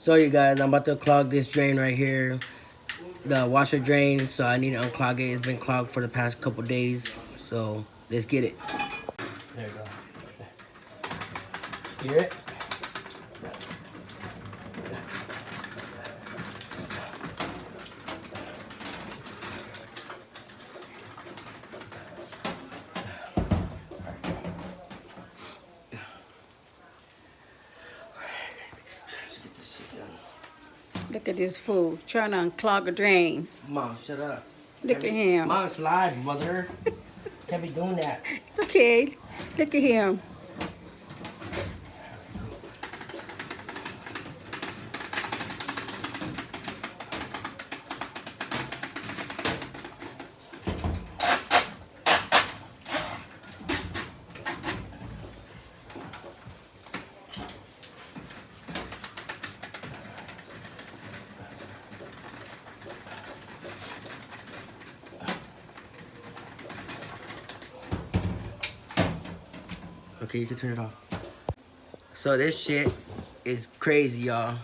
So you guys, I'm about to clog this drain right here, the washer drain. So I need to unclog it. It's been clogged for the past couple days. So let's get it. There you go. Hear it? Look at this fool trying to unclog a drain. Mom, shut up. Look at him. Mom, slide, mother. Can't be doing that. It's okay. Look at him. Okay, you can turn it off. So this shit is crazy, y'all.